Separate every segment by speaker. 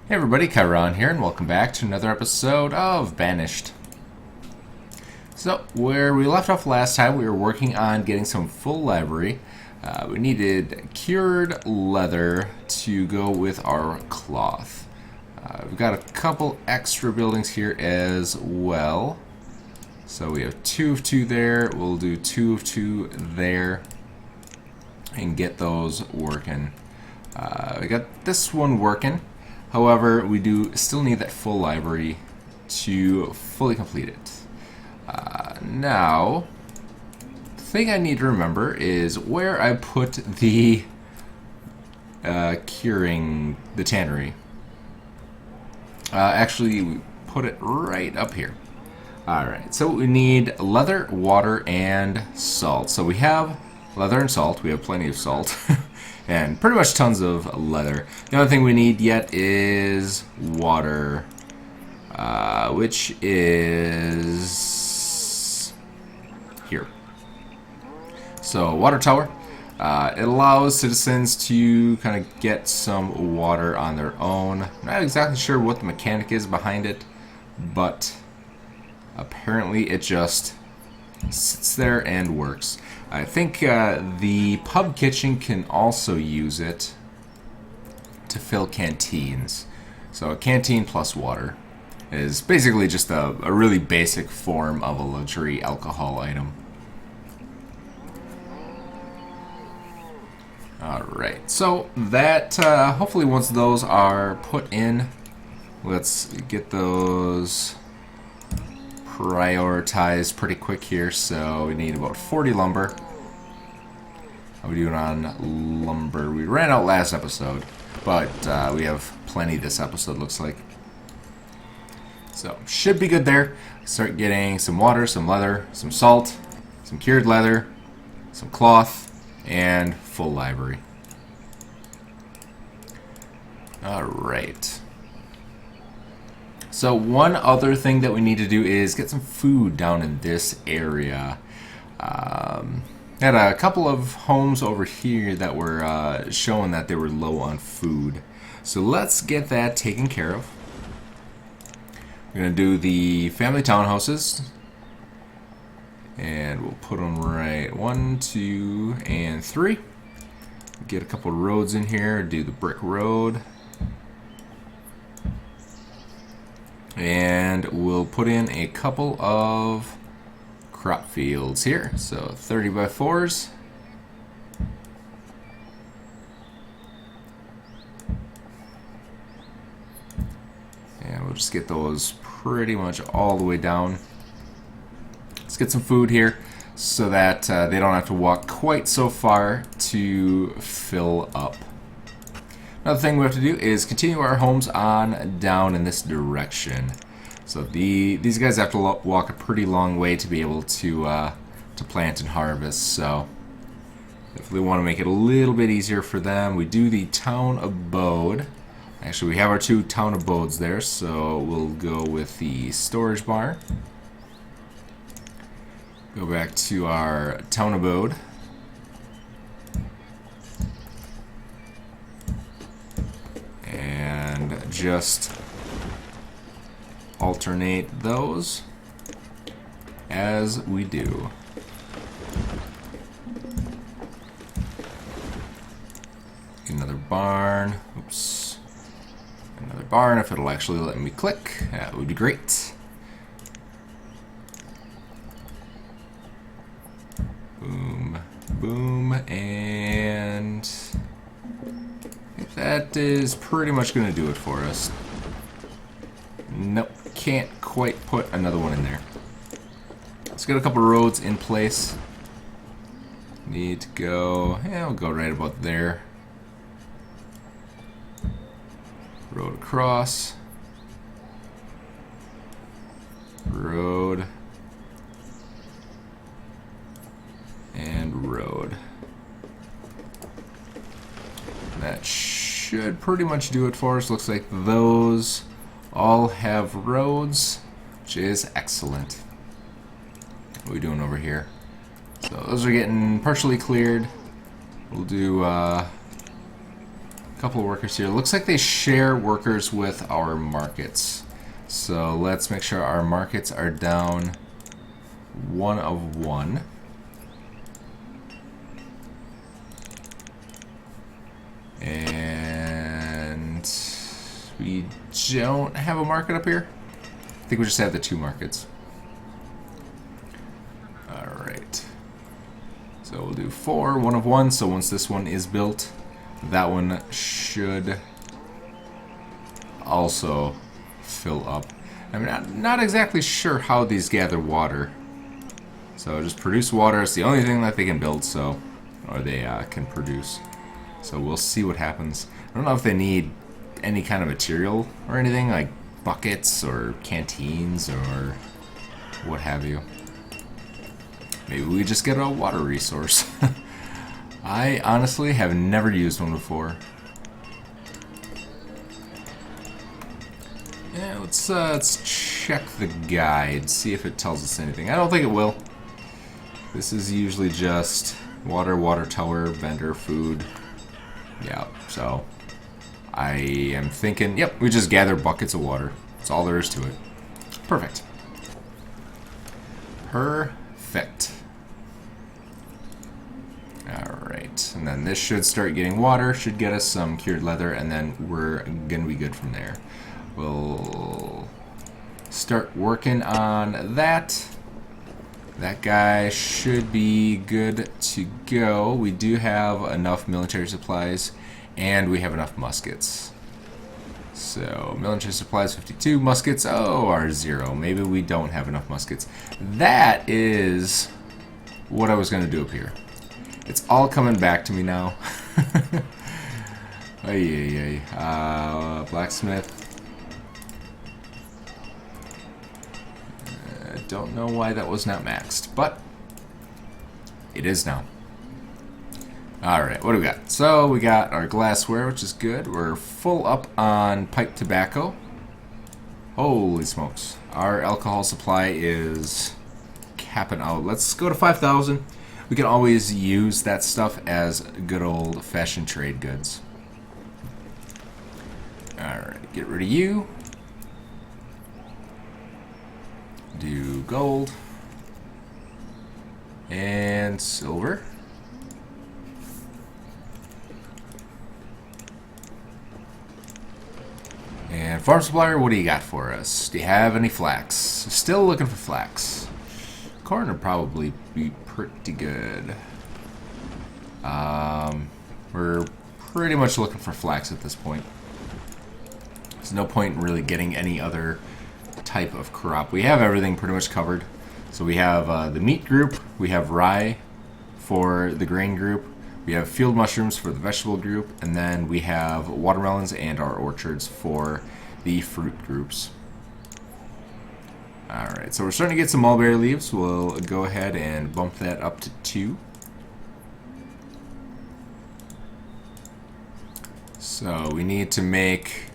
Speaker 1: Hey everybody, Chiron here, and welcome back to another episode of Banished. So, where we left off last time, we were working on getting some full library. We needed cured leather to go with our cloth. We've got a couple extra buildings here as well. So we have 2 of 2 there, we'll do 2 of 2 there, and get those working. We got this one working. However, we do still need that full library to fully complete it. Now, the thing I need to remember is where I put the curing the tannery. Actually, we put it right up here. Alright, so we need leather, water, and salt. So we have leather and salt. We have plenty of salt. And pretty much tons of leather. The only thing we need yet is water, which is here. So, water tower. It allows citizens to kind of get some water on their own. I'm not exactly sure what the mechanic is behind it, but apparently it just sits there and works. I think the pub kitchen can also use it to fill canteens. So a canteen plus water is basically just a really basic form of a luxury alcohol item. Alright, so that hopefully once those are put in, let's get those prioritized pretty quick here. So we need about 40 lumber. How are we doing on lumber? We ran out last episode, but we have plenty this episode, looks like. So should be good there. Start getting some water, some leather, some salt, some cured leather, some cloth, and full library. Alright. So one other thing that we need to do is get some food down in this area. Had a couple of homes over here that were showing that they were low on food. So let's get that taken care of. We're going to do the family townhouses. And we'll put them right 1, 2, and 3. Get a couple roads in here. Do the brick road. And we'll put in a couple of crop fields here. So 30 by 4s. And we'll just get those pretty much all the way down. Let's get some food here so that they don't have to walk quite so far to fill up. Another thing we have to do is continue our homes on down in this direction. So these guys have to walk a pretty long way to be able to plant and harvest. So if we want to make it a little bit easier for them, we do the town abode. Actually, we have our 2 town abodes there, so we'll go with the storage barn. Go back to our town abode. And just alternate those as we do. Another barn. Oops. Another barn, if it'll actually let me click, that would be great. Boom, boom, and that is pretty much going to do it for us. Nope, can't quite put another one in there. Let's get a couple roads in place. Need to go, yeah, we'll go right about there. Road across. Road. And road. That should pretty much do it for us. Looks like those all have roads, which is excellent. What are we doing over here? So those are getting partially cleared. We'll do couple of workers here. Looks like they share workers with our markets. So let's make sure our markets are down 1 of 1. And we don't have a market up here. I think we just have the 2 markets. Alright. So we'll do 4, 1 of 1. So once this one is built, that one should also fill up. I'm not exactly sure how these gather water. So just produce water. It's the only thing that they can build, so, or they can produce. So we'll see what happens. I don't know if they need any kind of material or anything, like buckets or canteens or what have you. Maybe we just get a water resource. I honestly have never used one before. Yeah, let's check the guide, see if it tells us anything. I don't think it will. This is usually just water, water tower, vendor, food. Yeah, so I am thinking, yep, we just gather buckets of water. That's all there is to it. Perfect. Perfect. Alright, and then this should start getting water, should get us some cured leather, and then we're gonna be good from there. We'll start working on that. That guy should be good to go. We do have enough military supplies, and we have enough muskets. So, military supplies 52, muskets, oh, are 0. Maybe we don't have enough muskets. That is what I was going to do up here. It's all coming back to me now. Blacksmith. Don't know why that was not maxed, but it is now. Alright, what do we got? So we got our glassware, which is good. We're full up on pipe tobacco. Holy smokes. Our alcohol supply is capping out. Let's go to 5,000. We can always use that stuff as good old-fashioned trade goods. Alright, get rid of you. Do gold and silver. And farm supplier, what do you got for us? Do you have any flax? Still looking for flax. Corn would probably be pretty good. We're pretty much looking for flax at this point. There's no point in really getting any other type of crop. We have everything pretty much covered. So we have the meat group, we have rye for the grain group, we have field mushrooms for the vegetable group, and then we have watermelons and our orchards for the fruit groups. Alright, so we're starting to get some mulberry leaves. We'll go ahead and bump that up to 2. So we need to make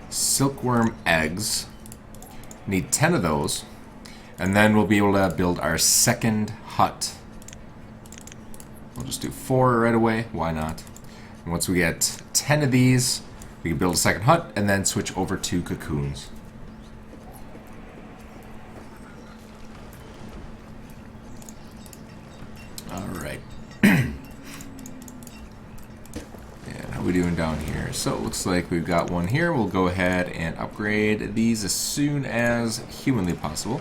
Speaker 1: silkworm eggs. Need 10 of those, and then we'll be able to build our second hut. We'll just do 4 right away, why not? And once we get 10 of these, we can build a second hut and then switch over to cocoons. Alright. And how are we doing down here? So it looks like we've got one here. We'll go ahead and upgrade these as soon as humanly possible.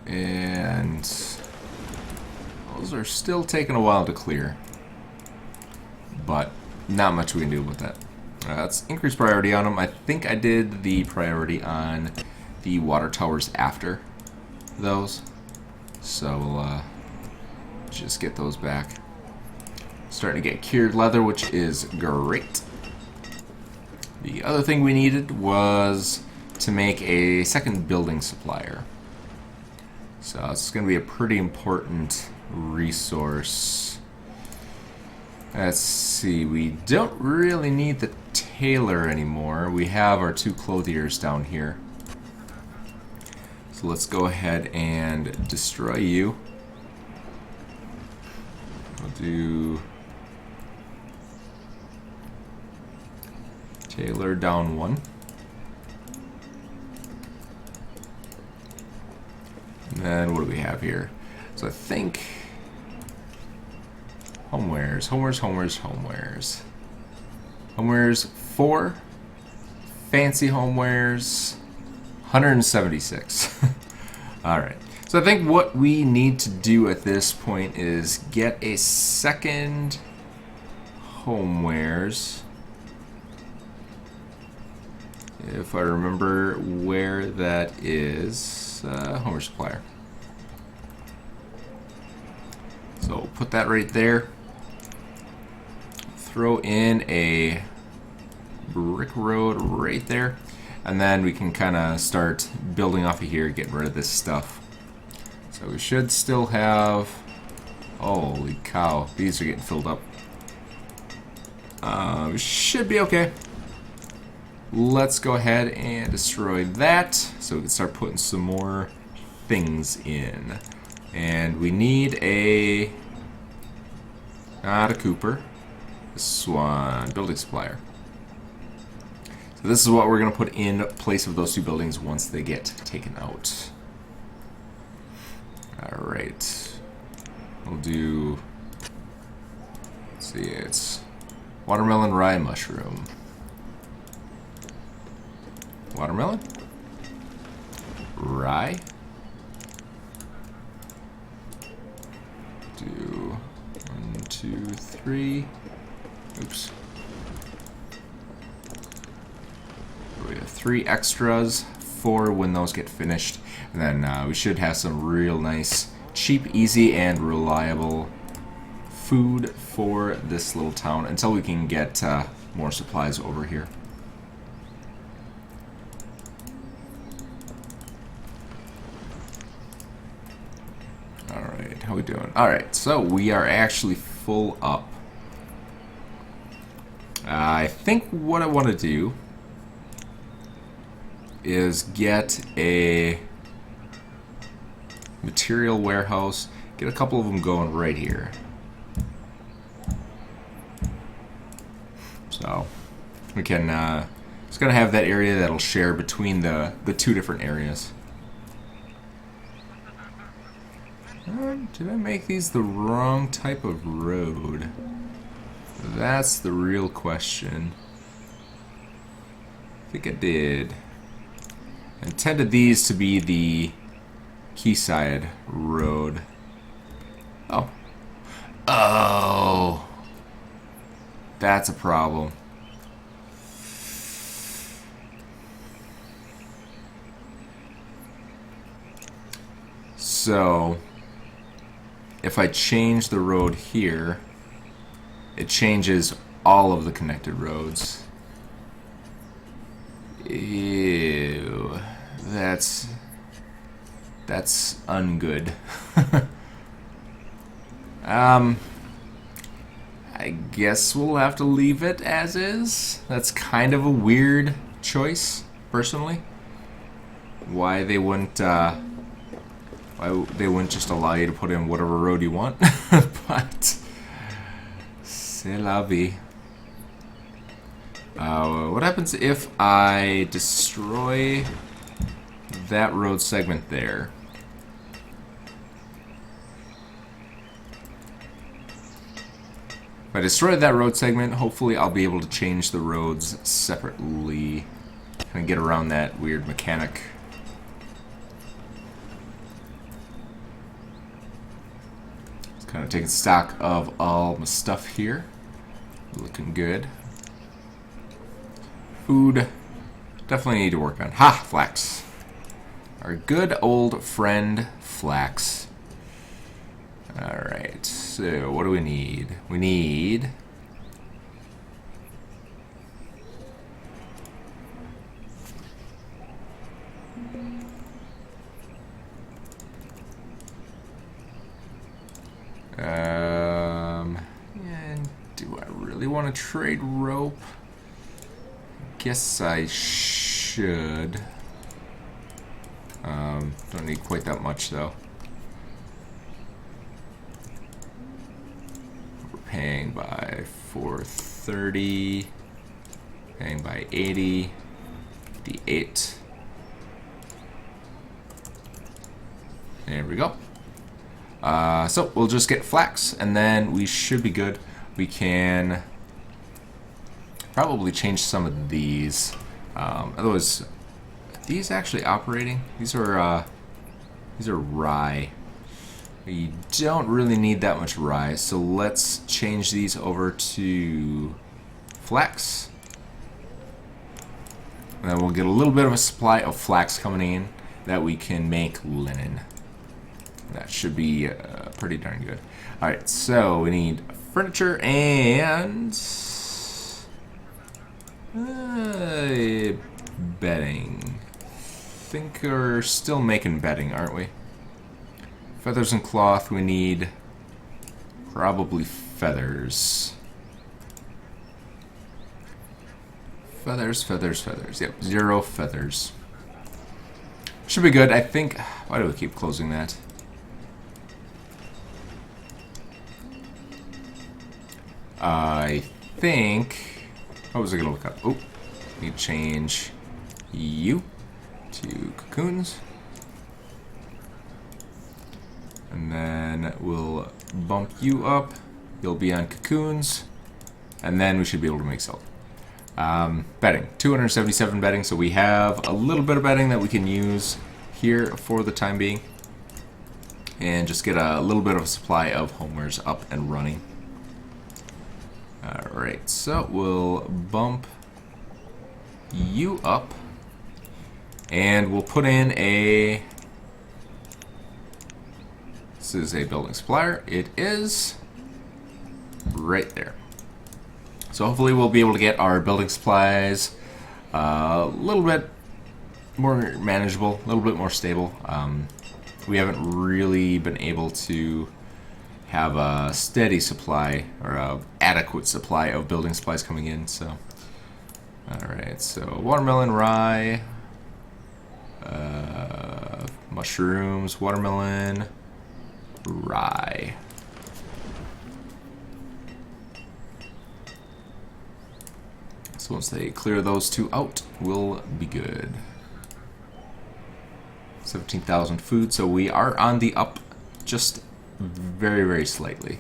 Speaker 1: And those are still taking a while to clear, but not much we can do with that. Let's increase priority on them. I think I did the priority on the water towers after those, so we'll just get those back. Starting to get cured leather, which is great. The other thing we needed was to make a second building supplier. So it's going to be a pretty important resource. Let's see, we don't really need the tailor anymore. We have our 2 clothiers down here. So So let's go ahead and destroy you. We'll do Taylor down 1. And then what do we have here? So I think homewares, homewares. Homewares 4. Fancy homewares 176. Alright. So I think what we need to do at this point is get a second homewares. If I remember where that is, homeware supplier. So put that right there. Throw in a brick road right there, and then we can kind of start building off of here, getting rid of this stuff. So we should still have, holy cow, these are getting filled up. We should be okay. Let's go ahead and destroy that so we can start putting some more things in. And we need a, not a Cooper, this one, building supplier. So this is what we're going to put in place of those two buildings once they get taken out. Alright. We'll do, let's see, it's watermelon, rye, mushroom. Watermelon, rye, do 1, 2, 3, oops. We have 3 extras for when those get finished, and then we should have some real nice, cheap, easy, and reliable food for this little town until we can get more supplies over here. Alright, how we doing? Alright, so we are actually full up. I think what I want to do is get a material warehouse, get a couple of them going right here. So we can it's gonna have that area that'll share between the two different areas. Did I make these the wrong type of road? That's the real question. I think I did. I intended these to be the quayside road. Oh. Oh. That's a problem. So, if I change the road here, it changes all of the connected roads. Ew. That's ungood. I guess we'll have to leave it as is. That's kind of a weird choice, personally. Why they wouldn't just allow you to put in whatever road you want. But c'est la vie. What happens if I destroy that road segment there? If I destroy that road segment, hopefully I'll be able to change the roads separately and get around that weird mechanic. Just kind of taking stock of all my stuff here. Looking good. Food, definitely need to work on. Ha! Flax. Our good old friend, flax. Alright, so what do we need? We need... and do I really want to trade rope? Guess I should. Don't need quite that much though. We're paying by 430, paying by 80, 58. There we go. So we'll just get flax, and then we should be good. We can probably change some of these. Otherwise, are these actually operating? These are rye. We don't really need that much rye, so let's change these over to flax. And then we'll get a little bit of a supply of flax coming in that we can make linen. That should be pretty darn good. Alright, so we need furniture and bedding. I think we're still making bedding, aren't we? Feathers and cloth, we need probably feathers. Feathers, feathers, feathers. Yep, 0 feathers. Should be good, I think. Why do we keep closing that? I think. What was I gonna look up? Oh, need to change you to cocoons. And then we'll bump you up. You'll be on cocoons. And then we should be able to make silk. Bedding. 277 bedding, so we have a little bit of bedding that we can use here for the time being. And just get a little bit of a supply of homewares up and running. Alright, so we'll bump you up. And we'll put in a... This is a building supplier. It is right there. So hopefully we'll be able to get our building supplies a little bit more manageable, a little bit more stable. We haven't really been able to have a steady supply or a adequate supply of building supplies coming in. So, all right. So watermelon, rye, mushrooms, watermelon, rye. So once they clear those two out, we'll be good. 17,000 food, so we are on the up just very, very slightly.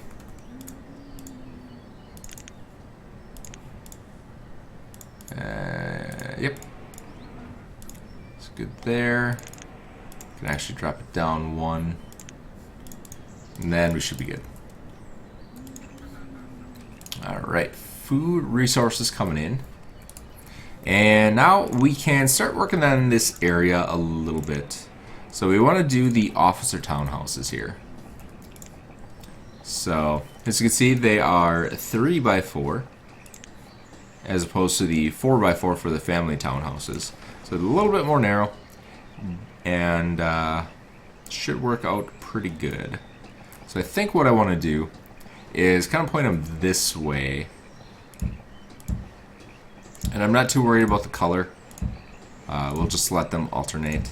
Speaker 1: Yep. It's good there. Can actually drop it down 1. And then we should be good. Alright, food resources coming in. And now we can start working on this area a little bit. So we want to do the officer townhouses here. So as you can see, they are 3x4 as opposed to the 4x4 for the family townhouses. So they're a little bit more narrow and should work out pretty good. So I think what I want to do is kind of point them this way. And I'm not too worried about the color. We'll just let them alternate.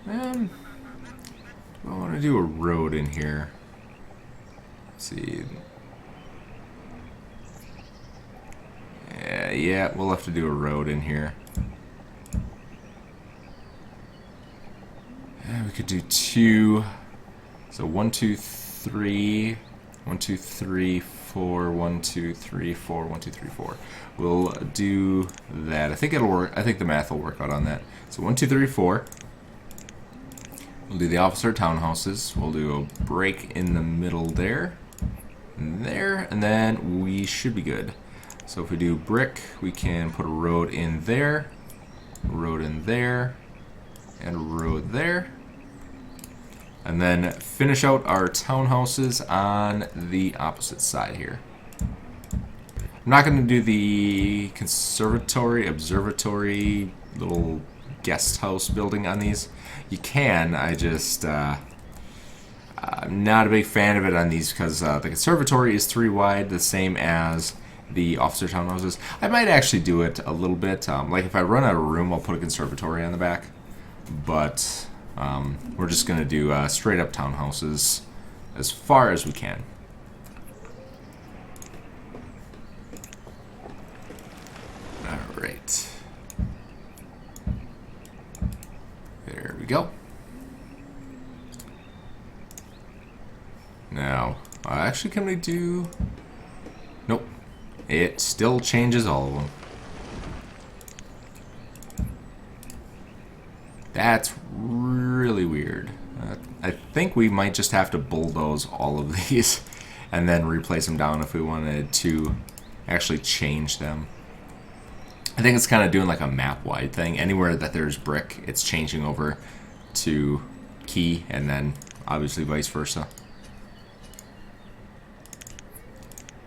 Speaker 1: And I want to do a road in here. Let's see. Yeah, we'll have to do a road in here. Yeah, we could do 2. So 1, 2, 3. 1, 2, 3, 4. 1, 2, 3, 4. 1, 2, 3, 4. We'll do that. I think it'll work. I think the math will work out on that. So 1, 2, 3, 4. We'll do the officer townhouses. We'll do a break in the middle there. And there. And then we should be good. So if we do brick, we can put a road in there. Road in there. And a road there. And then finish out our townhouses on the opposite side here. I'm not going to do the observatory, little guest house building on these. You can, I just, I'm not a big fan of it on these because the conservatory is 3 wide, the same as the officer townhouses. I might actually do it a little bit. Like if I run out of room, I'll put a conservatory on the back. But we're just going to do straight up townhouses as far as we can. Alright. There we go. Now, actually, can we do... Nope. It still changes all of them. That's really weird. I think we might just have to bulldoze all of these and then replace them down if we wanted to actually change them. I think it's kind of doing like a map-wide thing. Anywhere that there's brick, it's changing over to key, and then obviously vice versa.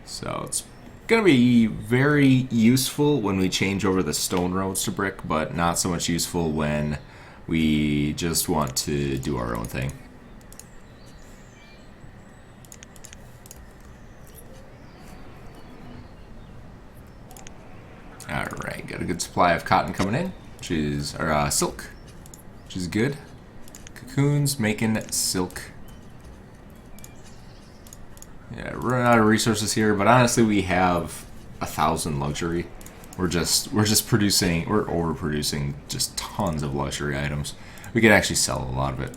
Speaker 1: So it's going to be very useful when we change over the stone roads to brick, but not so much useful when we just want to do our own thing. Alright, got a good supply of cotton coming in, which is, or silk, which is good. Cocoons making silk. Yeah, running out of resources here, but honestly we have 1,000 luxury. We're just producing, we're overproducing just tons of luxury items. We could actually sell a lot of it.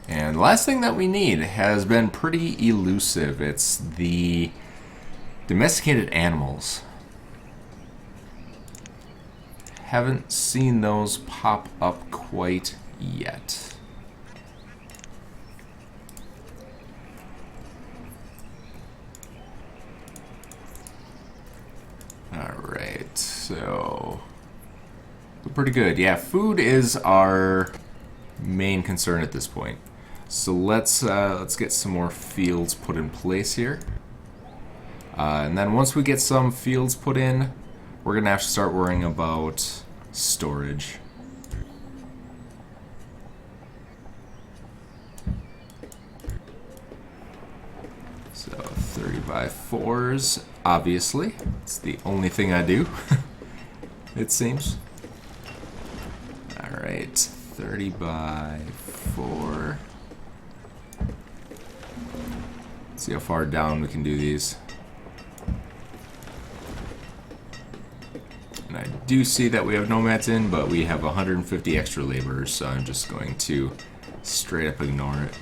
Speaker 1: And the last thing that we need has been pretty elusive. It's the domesticated animals. Haven't seen those pop up quite yet. Alright, so pretty good. Yeah, food is our main concern at this point. So let's get some more fields put in place here. And then once we get some fields put in, we're going to have to start worrying about storage. So 30 by 4s, obviously. It's the only thing I do, it seems. Alright, 30 by 4. Let's see how far down we can do these. And I do see that we have nomads in, but we have 150 extra laborers, so I'm just going to straight up ignore it.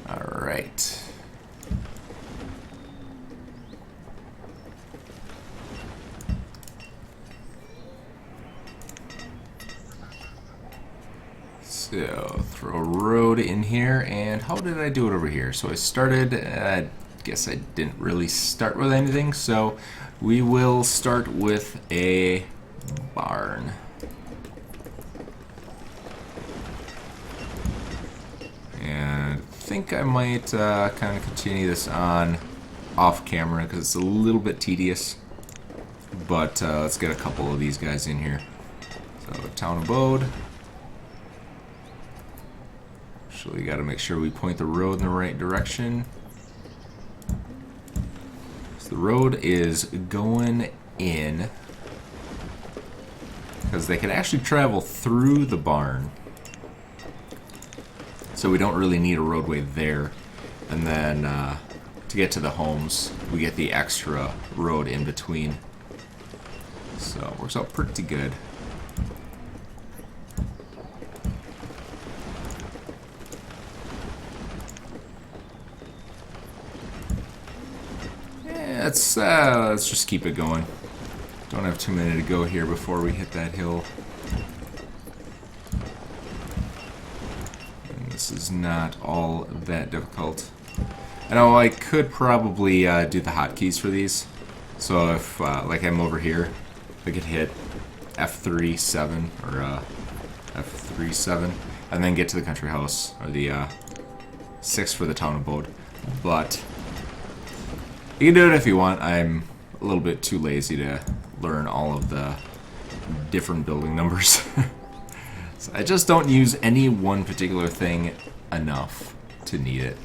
Speaker 1: Alright. So, throw a road in here, and how did I do it over here? So I started, I guess I didn't really start with anything, so we will start with a barn. And I think I might kind of continue this on off camera because it's a little bit tedious. But let's get a couple of these guys in here. So, town abode. So we got to make sure we point the road in the right direction. So the road is going in because they can actually travel through the barn. So we don't really need a roadway there. And then to get to the homes, we get the extra road in between. So it works out pretty good. Let's just keep it going. Don't have too many to go here before we hit that hill. And this is not all that difficult. I know I could probably do the hotkeys for these. So if, like I'm over here, I could hit F3-7 or F3-7 and then get to the country house, or the 6 for the town abode. But you can do it if you want. I'm a little bit too lazy to learn all of the different building numbers. So I just don't use any one particular thing enough to need it.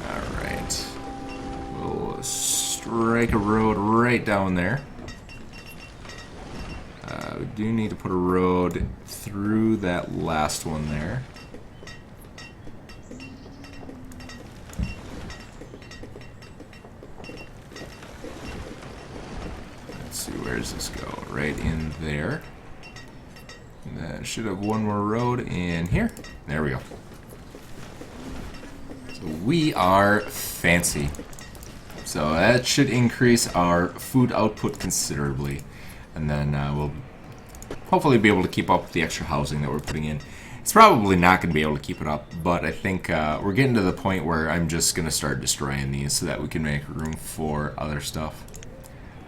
Speaker 1: Alright. We'll strike a road right down there. We do need to put a road through that last one there. Let's see, where does this go? Right in there. And then should have one more road in here. There we go. So we are fancy. So that should increase our food output considerably. And then we'll hopefully be able to keep up with the extra housing that we're putting in. It's probably not going to be able to keep it up, but I think we're getting to the point where I'm just going to start destroying these so that we can make room for other stuff.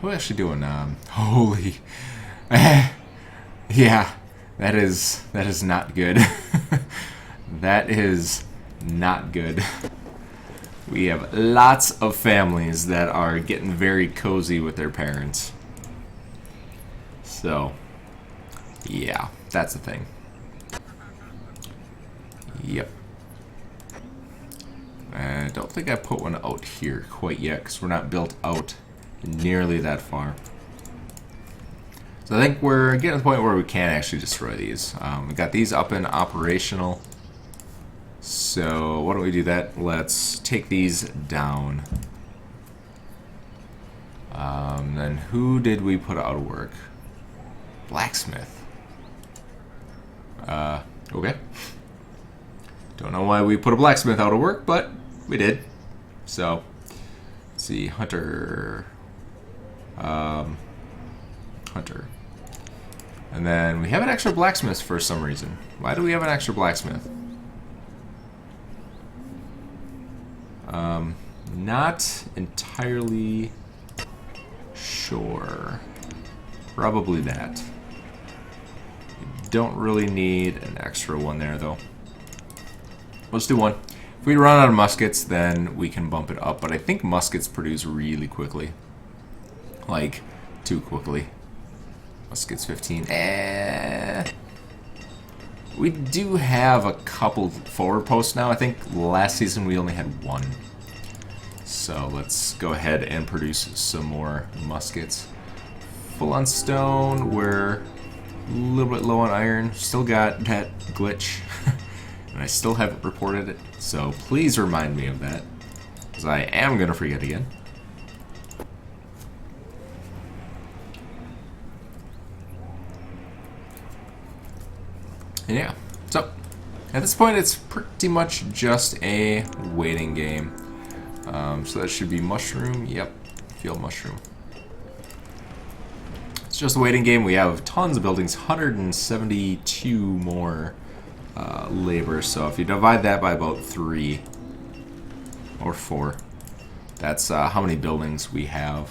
Speaker 1: What are we actually doing? Holy... yeah, that is not good. That is not good. We have lots of families that are getting very cozy with their parents. So, yeah, that's the thing. Yep. I don't think I put one out here quite yet because we're not built out nearly that far. So I think we're getting to the point where we can actually destroy these. We got these up and operational. So why don't we do that? Let's take these down. Then who did we put out of work? Blacksmith. Okay. Don't know why we put a blacksmith out of work, but we did. So, let's see, Hunter. Hunter. And then we have an extra blacksmith for some reason. Why do we have an extra blacksmith? Not entirely sure. Probably that. We don't really need an extra one there, though. Let's do one. If we run out of muskets, then we can bump it up. But I think muskets produce really quickly. Like, too quickly. Muskets 15. We do have a couple forward posts now. I think last season we only had one. So let's go ahead and produce some more muskets. Full on stone. We're a little bit low on iron. Still got that glitch. And I still haven't reported it. So please remind me of that. Because I am going to forget again. And yeah, so at this point it's pretty much just a waiting game. So that should be mushroom. Yep, field mushroom. It's just a waiting game. We have tons of buildings, 172 more labor. So if you divide that by about 3 or 4, that's how many buildings we have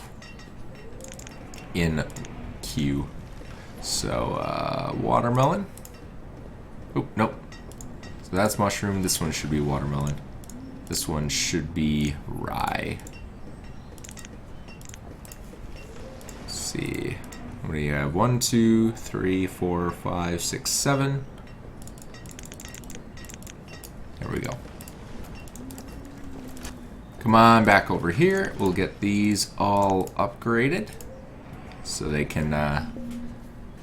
Speaker 1: in queue. So watermelon. Oh, nope. So that's mushroom. This one should be watermelon. This one should be rye. Let's see. What do you have? 1, 2, 3, 4, 5, 6, 7. There we go. Come on back over here. We'll get these all upgraded so they can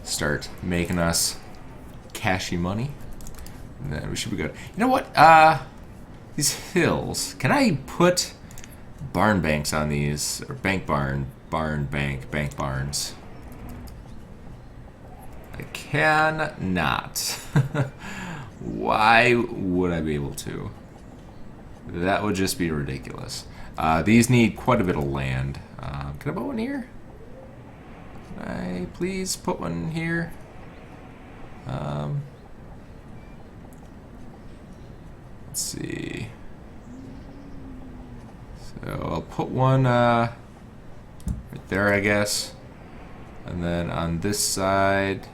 Speaker 1: start making us cashy money. And then we should be good. You know what? These hills. Can I put barn banks on these? Or bank bank barns? I cannot. Why would I be able to? That would just be ridiculous. These need quite a bit of land. Can I put one here? Can I please put one here? Let's see. So I'll put one right there, I guess. And then on this side,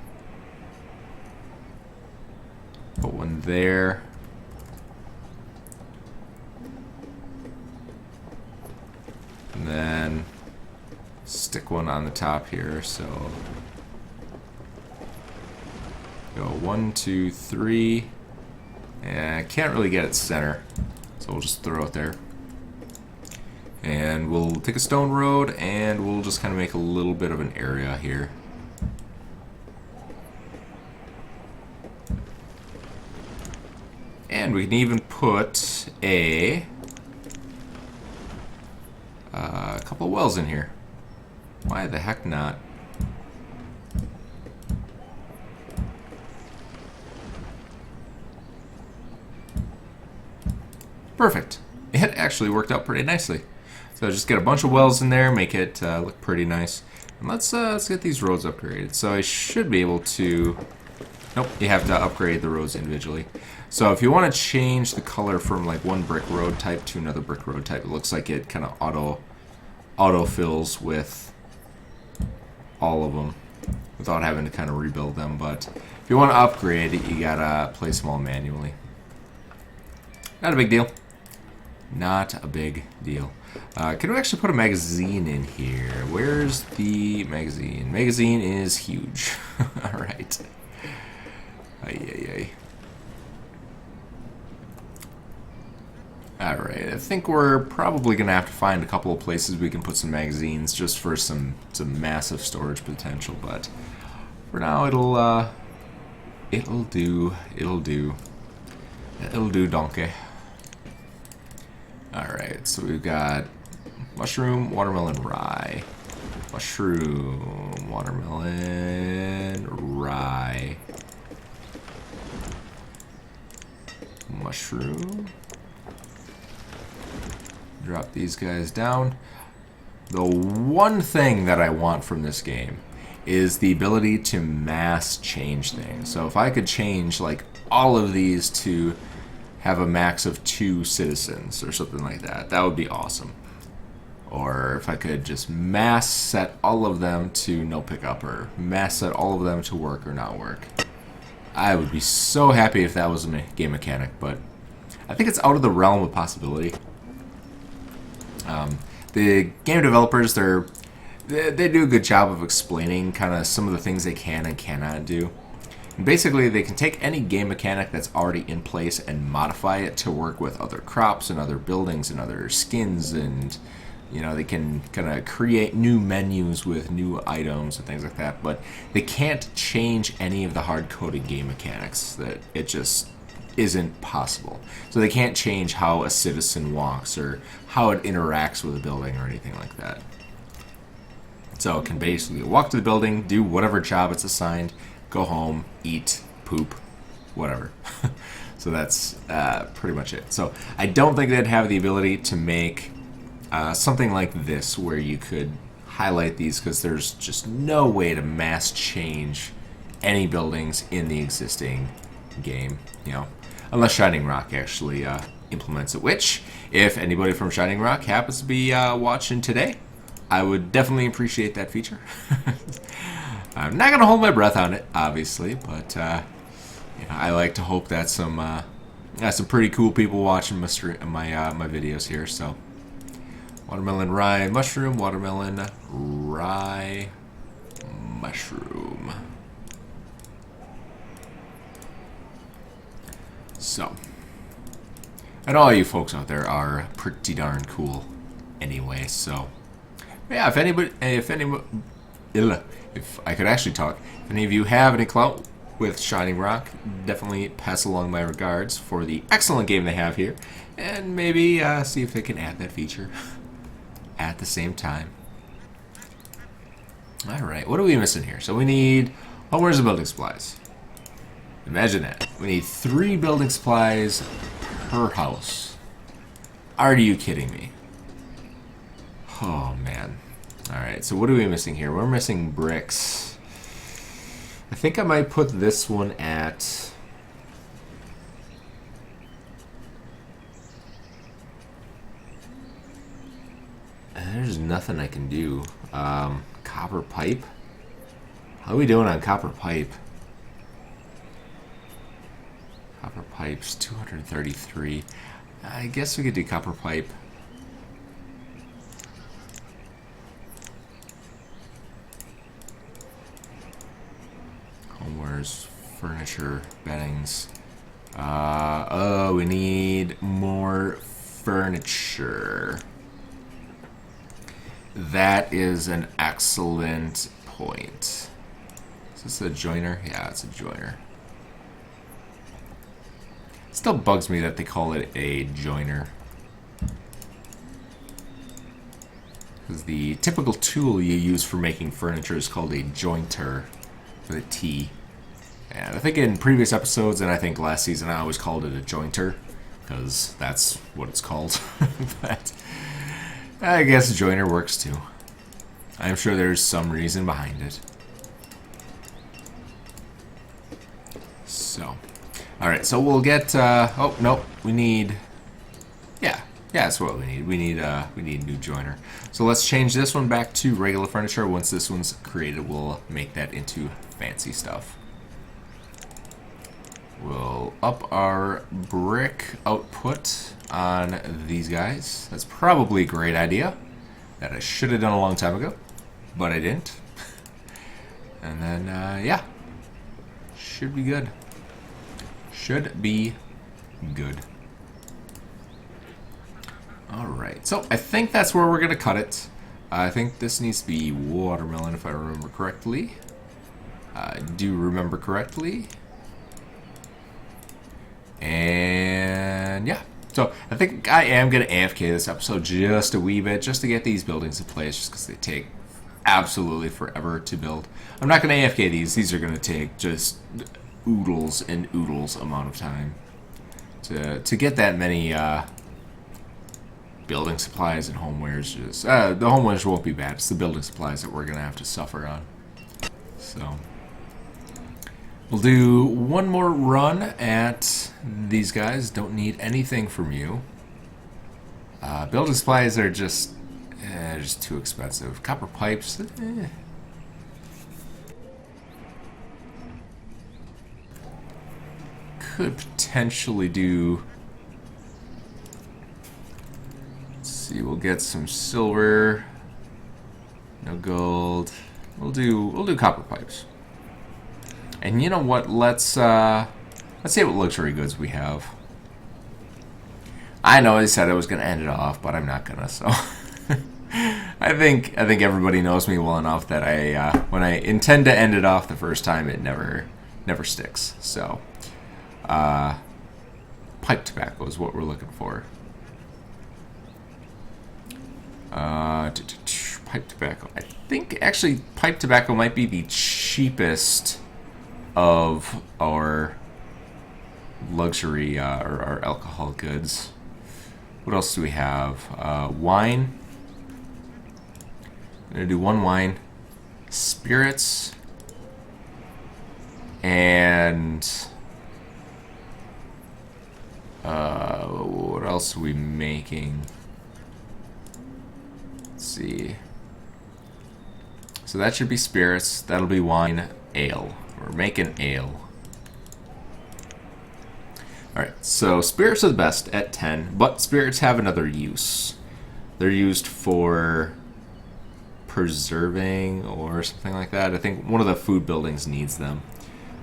Speaker 1: put one there. And then stick one on the top here, so go 1, 2, 3, and I can't really get it center, so we'll just throw it there. And we'll take a stone road, and we'll just kind of make a little bit of an area here. And we can even put a couple of wells in here. Why the heck not? Perfect. It actually worked out pretty nicely. So just get a bunch of wells in there, make it look pretty nice. And let's get these roads upgraded. So I should be able to... Nope, you have to upgrade the roads individually. So if you want to change the color from like one brick road type to another brick road type, it looks like it kind of auto fills with all of them without having to kind of rebuild them. But if you want to upgrade it, you gotta place them all manually. Not a big deal. Not a big deal. Can we actually put a magazine in here? Where's the magazine? Magazine is huge. Alright. Ay. Alright, I think we're probably going to have to find a couple of places we can put some magazines just for some massive storage potential, but for now it'll do. It'll do, donkey. Alright, so we've got mushroom, watermelon, rye. Mushroom, watermelon, rye. Mushroom. Drop these guys down. The one thing that I want from this game is the ability to mass change things. So if I could change like all of these to have a max of 2 citizens or something like that, that would be awesome. Or if I could just mass set all of them to no pickup, or mass set all of them to work or not work. I would be so happy if that was a game mechanic, but I think it's out of the realm of possibility. The game developers, they do a good job of explaining kind of some of the things they can and cannot do. And basically, they can take any game mechanic that's already in place and modify it to work with other crops and other buildings and other skins, and you know, they can kind of create new menus with new items and things like that, but they can't change any of the hard-coded game mechanics. That it just isn't possible. So they can't change how a citizen walks or how it interacts with a building or anything like that. So it can basically walk to the building, do whatever job it's assigned, go home, eat, poop, whatever. So that's pretty much it. So I don't think they'd have the ability to make something like this where you could highlight these, because there's just no way to mass change any buildings in the existing game, you know, unless Shining Rock actually implements it, which, if anybody from Shining Rock happens to be watching today, I would definitely appreciate that feature. I'm not going to hold my breath on it, obviously, but you know, I like to hope that some pretty cool people watching my videos here. So, watermelon, rye, mushroom, watermelon, rye, mushroom. So, and all you folks out there are pretty darn cool anyway, so yeah, if I could actually talk, if any of you have any clout with Shining Rock, definitely pass along my regards for the excellent game they have here, and maybe see if they can add that feature at the same time. Alright, what are we missing here? So we need, oh, where's the building supplies? Imagine that. We need 3 building supplies per house. Are you kidding me? Oh, man. Alright, so what are we missing here? We're missing bricks. I think I might put this one at... There's nothing I can do. Copper pipe? How are we doing on copper pipe? Copper pipes, 233. I guess we could do copper pipe. joiners, furniture, beddings. Oh, we need more furniture. That is an excellent point. Is this a joiner? Yeah, it's a joiner. Still bugs me that they call it a joiner. Because the typical tool you use for making furniture is called a jointer with a T. And I think in previous episodes, and I think last season, I always called it a jointer, because that's what it's called. But I guess joiner works too. I'm sure there's some reason behind it. So, alright, so we'll get, oh, nope, we need, yeah, that's what we need. We need new joiner. So let's change this one back to regular furniture. Once this one's created, we'll make that into fancy stuff. We'll up our brick output on these guys. That's probably a great idea that I should have done a long time ago, but I didn't. And then, yeah, should be good. Should be good. Alright, so I think that's where we're going to cut it. I think this needs to be watermelon if I remember correctly. I do remember correctly. And yeah, so I think I am going to AFK this episode just a wee bit, just to get these buildings in place, just because they take absolutely forever to build. I'm not going to AFK these. These are going to take just oodles and oodles amount of time to get that many building supplies and homewares. Just the homewares won't be bad. It's the building supplies that we're going to have to suffer on. So we'll do one more run at these guys. Don't need anything from you. Building supplies are just too expensive. Copper pipes. Could potentially do. Let's see. We'll get some silver. No gold. We'll do copper pipes. And you know what? Let's see what luxury goods we have. I know I said I was gonna end it off, but I'm not gonna. So I think everybody knows me well enough that when I intend to end it off the first time, it never sticks. So pipe tobacco is what we're looking for. Pipe tobacco. I think actually pipe tobacco might be the cheapest of our luxury or our alcohol goods. What else do we have? Wine. I'm gonna do one wine, spirits, and what else are we making? Let's see. So that should be spirits. That'll be wine, ale. We're making ale. Alright, so spirits are the best at 10, but spirits have another use. They're used for preserving or something like that. I think one of the food buildings needs them.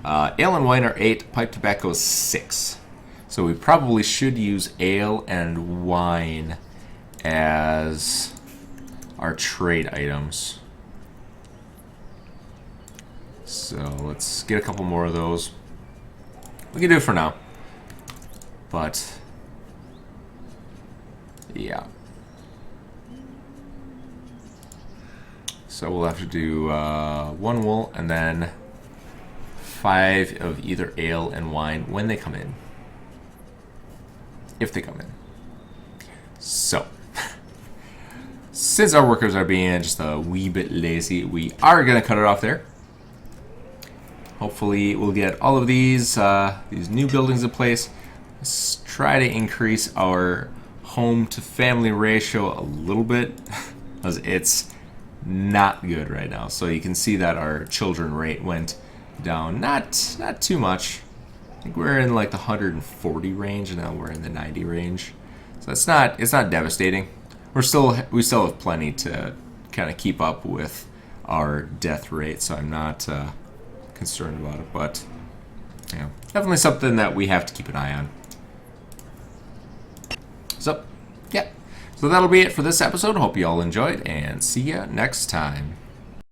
Speaker 1: Ale and wine are 8, pipe tobacco is 6. So we probably should use ale and wine as our trade items. So let's get a couple more of those. We can do it for now. But yeah. So we'll have to do 1 wool and then 5 of either ale and wine when they come in. If they come in. So since our workers are being just a wee bit lazy, we are going to cut it off there. Hopefully we'll get all of these new buildings in place. Let's try to increase our home to family ratio a little bit, because it's not good right now. So you can see that our children rate went down, not too much. I think we're in like the 140 range, and now we're in the 90 range. So it's not devastating. We still have plenty to kind of keep up with our death rate. So I'm not concerned about it, but definitely something that we have to keep an eye on. So, yeah. So that'll be it for this episode. Hope you all enjoyed, and see ya next time.